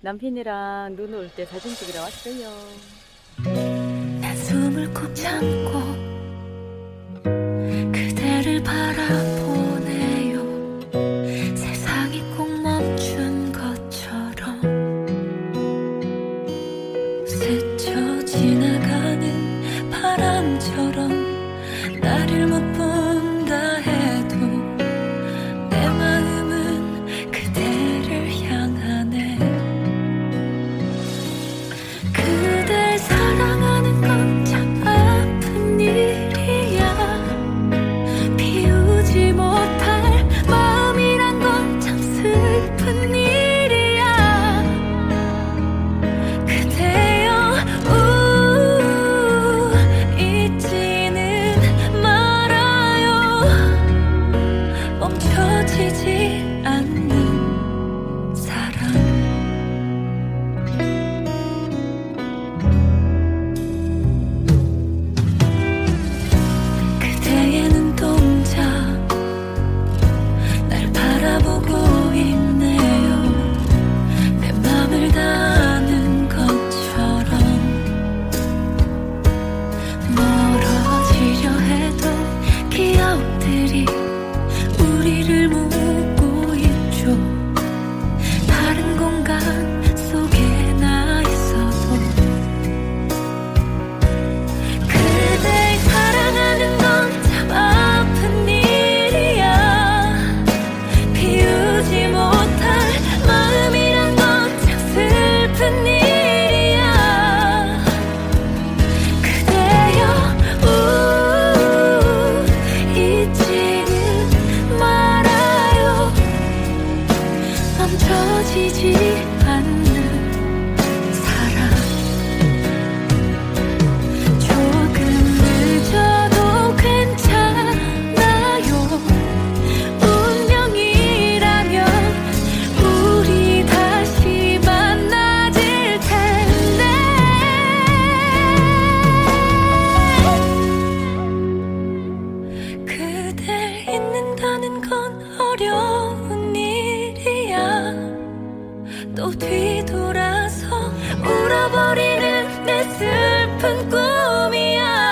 남편이랑 눈 올 때 사진 찍으러 왔어요. 난 숨을 꼭 참고 그대를 바라보네요. 세상이 꼭 멈춘 것처럼 스쳐 지나가는 바람처럼 나를 못 본다 해도 내 마음은 그대를 향하네. 그댈 사랑하는 건 참 아픈 일이야. 비우지 못할 마음이란 건 참 슬픈 일이야. 그대여 잊지는 말아요. 멈춰지지 않는 사랑. 그대의 눈동자 날 바라보고 있네요. 내 맘을 다 아는 것처럼 멀어지려 해도 기억들이 우리를 모으고 있죠. 다른 공간 속에 나 있어도 그댈 사랑하는 건 참 아픈 일이야. 비우지 못할 마음이란 건 참 슬픈 일이야. 그대여 잊지는 말아요. 멈춰지지 않는 사랑. 조금 늦어도 괜찮아요. 운명이라면 우리 다시 만나질 텐데. 그댈 잊는다는 건 어려운 일이야. 또 뒤돌아서 울어버리는 내 슬픈 꿈이야.